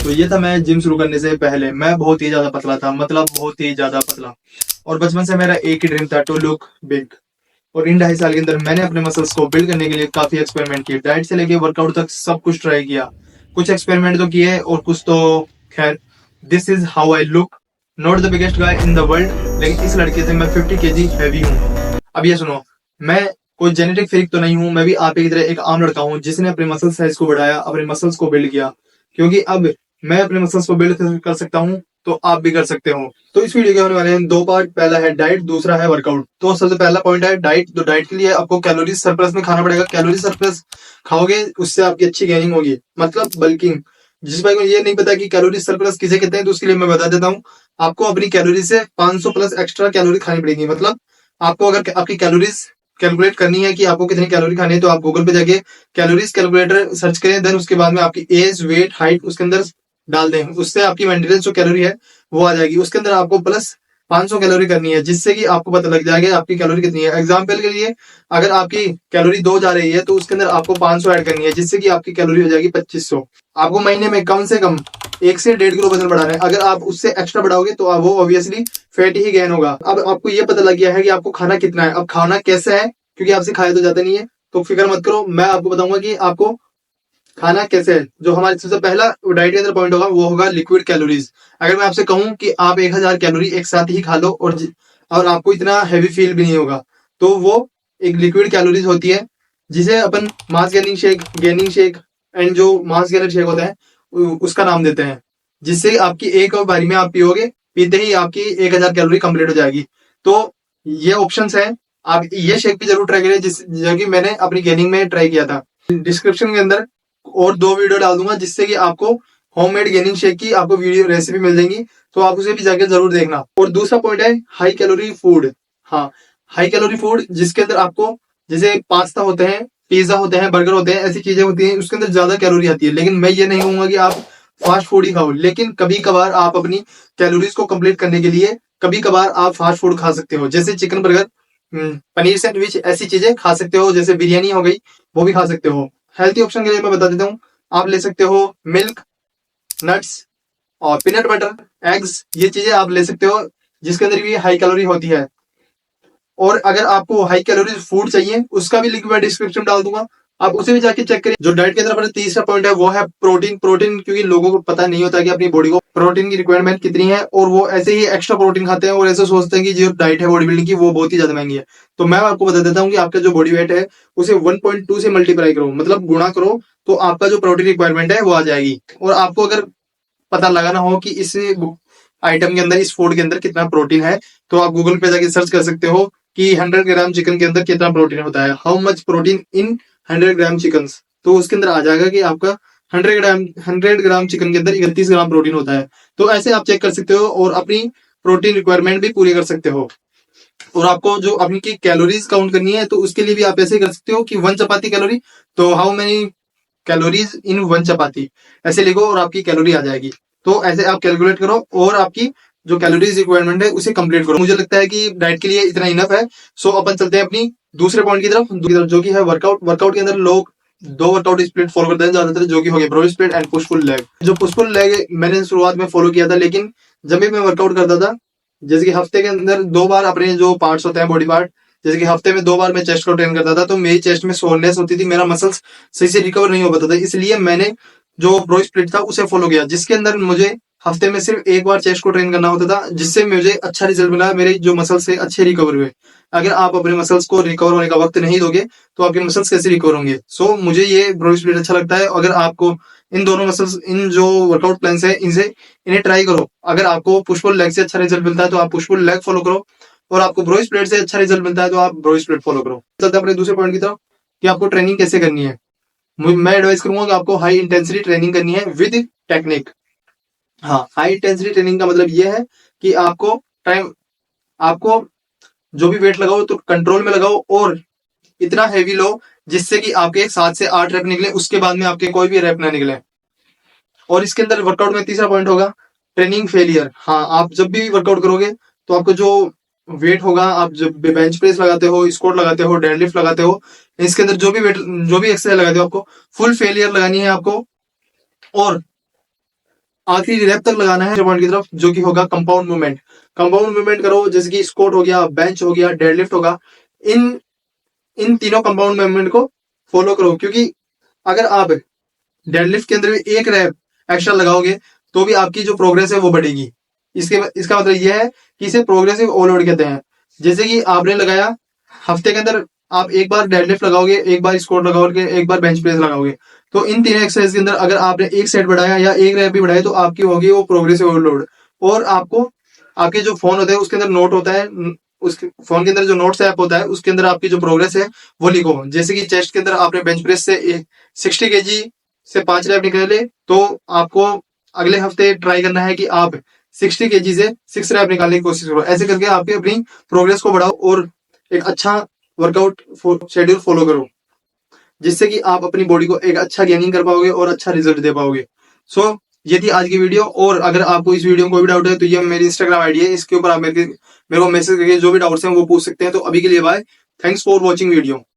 तो ये था मैं जिम शुरू करने से पहले। मैं बहुत ही ज्यादा पतला था, मतलब बहुत ही ज्यादा पतला। और बचपन से मेरा एक ही ड्रीम था, टू लुक बिग। और इन 2.5 साल के अंदर मैंने अपने मसल्स को बिल्ड करने के लिए काफी एक्सपेरिमेंट किए, डाइट से लेके वर्कआउट तक सब कुछ ट्राई किया। कुछ एक्सपेरिमेंट तो किए और कुछ तो खैर। This is how I look. Not the biggest guy in the world, लेकिन इस लड़के से मैं 50 kg हैवी हूँ। अब ये सुनो, मैं कोई जेनेटिक फ्रीक तो नहीं हूँ। मैं भी आप ही की तरह एक आम लड़का हूँ जिसने अपने मसल साइज को बढ़ाया, अपने मसल्स को बिल्ड किया। क्योंकि अब मैं अपने मसल्स को बिल्ड कर सकता हूँ, तो आप भी कर सकते हो। तो इस वीडियो के होने वाले हैं 2 पार्ट। पहला है डाइट, दूसरा है वर्कआउट। तो सबसे पहला पॉइंट है डाइट। तो डाइट के लिए आपको कैलोरीज सरप्लस में खाना पड़ेगा। कैलोरी सरप्लस खाओगे उससे आपकी अच्छी गेनिंग होगी, मतलब बल्किंग। जिस भाई को ये नहीं पता कि कैलोरी सरप्लस किसे कहते हैं, तो उसके लिए मैं बता देता हूँ। आपको अपनी कैलोरी से 500 प्लस एक्स्ट्रा कैलोरी खानी पड़ेगी। मतलब आपको अगर आपकी कैलोरीज कैलकुलेट करनी है कि आपको कितनी कैलोरी खानी है, तो आप गूगल पे जाके कैलोरीज कैलकुलेटर सर्च करें। देन उसके बाद में आपकी एज, वेट, हाइट उसके अंदर डाल दें। उससे आपकी मेंटेनेंस जो कैलोरी है वो आ जाएगी। उसके अंदर आपको प्लस 500 कैलोरी करनी है, जिससे कि आपको पता लग जाएगा आपकी कैलोरी कितनी है। एग्जाम्पल के लिए, अगर आपकी कैलोरी 2 जा रही है, तो उसके अंदर आपको 500 ऐड करनी है, जिससे कि आपकी कैलोरी हो जाएगी 2500। आपको महीने में कम से कम 1 से 1.5 किलो वजन बढ़ाना है। अगर आप उससे एक्स्ट्रा बढ़ाओगे तो वो ऑब्वियसली फैट ही गेन होगा। अब आपको ये पता लग गया है कि आपको खाना कितना है। अब खाना कैसे है, क्योंकि आपसे खाया तो जाता नहीं है, तो फिक्र मत करो। मैं आपको बताऊंगा कि आपको खाना कैसे है। जो हमारे सबसे पहला डाइट के अंदर पॉइंट होगा वो होगा लिक्विड कैलोरीज। अगर मैं आपसे कहूं कि आप 1000 कैलोरी एक साथ ही खा लो और आपको इतना हैवी फील भी नहीं होगा, तो वो एक लिक्विड कैलोरीज होती है, जिसे अपन मास गेनिंग शेक एंड जो मास गेनर शेक होता है उसका नाम देते हैं। जिससे आपकी एक और बारी में आप पियोगे, पीते ही आपकी 1000 कैलोरी कंप्लीट हो जाएगी। तो ये ऑप्शंस है, आप ये शेक भी जरूर ट्राई करें, जो कि मैंने अपनी गेनिंग में ट्राई किया था। डिस्क्रिप्शन के अंदर और 2 वीडियो डाल दूंगा, जिससे कि आपको होममेड गेनिंग शेक की आपको वीडियो रेसिपी मिल जाएगी। तो आप उसे भी जाकर जरूर देखना। और दूसरा पॉइंट है हाई कैलोरी फूड। हाँ, हाई कैलोरी फूड जिसके अंदर आपको, जैसे पास्ता होते हैं, पिज्जा होते हैं, बर्गर होते हैं, ऐसी चीजें होती हैं, उसके अंदर ज्यादा कैलोरी आती है। लेकिन मैं ये नहीं कहूंगा कि आप फास्ट फूड ही खाओ, लेकिन कभी कभार आप अपनी कैलोरीज को कंप्लीट करने के लिए कभी कभार आप फास्ट फूड खा सकते हो, जैसे चिकन बर्गर, पनीर सैंडविच, ऐसी चीजें खा सकते हो। जैसे बिरयानी हो गई, वो भी खा सकते हो। हेल्थी ऑप्शन के लिए मैं बता देता हूँ, आप ले सकते हो मिल्क, नट्स और पीनट बटर, एग्स, ये चीजें आप ले सकते हो, जिसके अंदर भी हाई कैलोरी होती है। और अगर आपको हाई कैलोरी फूड चाहिए, उसका भी लिंक मैं डिस्क्रिप्शन डाल दूंगा, आप उसे भी जाके चेक करिए। जो डाइट के अंदर अपना तीसरा पॉइंट है वो है प्रोटीन। प्रोटीन क्योंकि लोगों को पता नहीं होता कि अपनी बॉडी को प्रोटीन की रिक्वायरमेंट कितनी है, और वो ऐसे ही एक्स्ट्रा प्रोटीन खाते हैं और ऐसे सोचते हैं कि जो डाइट है बॉडी बिल्डिंग की वो बहुत ही ज्यादा महंगी है। तो मैं आपको बता देता हूँ कि आपका जो बॉडी वेट है उसे 1.2 से मल्टीप्लाई करो, मतलब गुणा करो, तो आपका जो प्रोटीन रिक्वायरमेंट है वो आ जाएगी। और आपको अगर पता लगाना हो कि इस आइटम के अंदर, इस फूड के अंदर कितना प्रोटीन है, तो आप गूगल पे जाके सर्च कर सकते हो कि 100 ग्राम चिकन के अंदर कितना प्रोटीन होता है, how much protein in 100 gram chicken. तो उसके अंदर आ जाएगा कि आपका 100 ग्राम चिकन के अंदर 31 ग्राम प्रोटीन होता है। तो ऐसे आप चेक कर सकते हो और अपनी प्रोटीन रिक्वायरमेंट भी पूरी कर सकते हो। और आपको जो अपनी की कैलोरीज काउंट करनी है, तो उसके लिए भी आप ऐसे कर सकते हो कि 1 चपाती कैलोरी, तो हाउ मेनी कैलोरीज इन 1 चपाती, ऐसे लिखो और आपकी कैलोरी आ जाएगी। तो ऐसे आप कैलकुलेट करो और आपकी जो कैलोरीज रिक्वायरमेंट है उसे कंप्लीट करो। मुझे लगता है कि डाइट के लिए इतना इनफ है। सो अपन चलते हैं अपनी दूसरे पॉइंट की तरफ, जो कि है वर्कआउट। वर्कआउट के अंदर लोग 2 वर्कआउट स्प्लिट फॉलो करते हैं ज्यादातर, जो कि हो गया bro split and push pull leg. जो पुश पुल लेग मैंने शुरुआत में फॉलो किया था, लेकिन जब भी मैं वर्कआउट करता था, जैसे कि हफ्ते के अंदर 2 बार अपने जो पार्ट्स होते हैं बॉडी पार्ट, जैसे कि हफ्ते में 2 बार मैं चेस्ट को ट्रेन करता था, तो मेरी चेस्ट में सोरनेस होती थी, मेरा मसल्स सही से रिकवर नहीं हो पाता था। इसलिए मैंने जो ब्रो स्प्लिट था उसे फॉलो किया, जिसके अंदर मुझे हफ्ते में सिर्फ 1 बार चेस्ट को ट्रेन करना होता था, जिससे मुझे अच्छा रिजल्ट मिला, मेरे जो मसल्स से अच्छे रिकवर हुए। अगर आप अपने मसल्स को रिकवर होने का वक्त नहीं दोगे, तो आपके मसल्स कैसे रिकवर होंगे। सो मुझे ये ब्रो स्प्लिट अच्छा लगता है। अगर आपको इन दोनों मसल्स, इन जो वर्कआउट प्लान है, इन्हें ट्राई करो। अगर आपको पुश पुल लेग से अच्छा रिजल्ट मिलता है तो आप पुश पुल लेग फॉलो करो, और आपको ब्रो स्प्लिट से अच्छा रिजल्ट मिलता है तो आप ब्रो स्प्लिट फॉलो करो। चलते हैं अपने दूसरे पॉइंट की तरफ कि आपको ट्रेनिंग कैसे करनी है। मैं एडवाइस करूंगा कि आपको हाई इंटेंसिटी ट्रेनिंग करनी है विद टेक्निक। हाँ, हाई इंटेंसिटी ट्रेनिंग का मतलब ये है कि आपको जो भी वेट लगाओ तो कंट्रोल में लगाओ, और इतना हैवी लो जिससे कि आपके 7 से 8 रैप निकले, उसके बाद में आपके कोई भी रैप ना निकले। और इसके अंदर वर्कआउट में तीसरा पॉइंट होगा ट्रेनिंग फेलियर। हाँ, आप जब भी वर्कआउट करोगे तो आपको जो वेट होगा, आप जब बेंच प्रेस लगाते हो, स्क्वाट लगाते हो, डेडलिफ्ट लगाते हो, इसके अंदर जो भी वेट, जो भी एक्सरसाइज लगाते हो, आपको फुल फेलियर लगानी है आपको। और आखिरी रैप तक लगाना है पॉइंट की तरफ, जो कि होगा कंपाउंड मूवमेंट। कंपाउंड मूवमेंट करो, जैसे कि स्क्वाट हो गया, बेंच हो गया, डेडलिफ्ट होगा। इन इन तीनों कंपाउंड मूवमेंट को फॉलो करो, क्योंकि अगर आप डेडलिफ्ट के अंदर भी एक रैप एक्स्ट्रा लगाओगे तो भी आपकी जो प्रोग्रेस है वो बढ़ेगी। इसका मतलब यह है कि इसे प्रोग्रेसिव ओवरलोड कहते हैं। जैसे कि आपने लगाया, हफ्ते के अंदर आप एक बार डेडलिफ्ट लगाओगे, एक बार स्क्वाट लगाओगे, एक बार बेंच प्रेस लगाओगे, तो इन तीनों एक्सरसाइज के अंदर अगर आपने एक सेट बढ़ाया या एक रैप भी बढ़ाया तो आपकी होगी वो प्रोग्रेसिव ओवरलोड। और आपको आपके जो फोन होता है उसके अंदर नोट होता है, उसके फोन के अंदर जो नोट्स ऐप होता है उसके अंदर आपकी जो प्रोग्रेस है वो लिखो। जैसे कि चेस्ट के अंदर आपने बेंच प्रेस से 60 केजी से 5 रैप निकाले, तो आपको अगले हफ्ते ट्राई करना है कि आप 60 केजी से 6 रैप निकालने की कोशिश करो। ऐसे करके आपकी अपनी प्रोग्रेस को बढ़ाओ और एक अच्छा वर्कआउट शेड्यूल फॉलो करो, जिससे कि आप अपनी बॉडी को एक अच्छा गेनिंग कर पाओगे और अच्छा रिजल्ट दे पाओगे। सो ये थी आज की वीडियो। और अगर आपको इस वीडियो में कोई भी डाउट है तो ये मेरी इंस्टाग्राम आईडी है, इसके ऊपर आप मेरे को मैसेज करके जो भी डाउट्स हैं वो पूछ सकते हैं। तो अभी के लिए bye, thanks for watching video.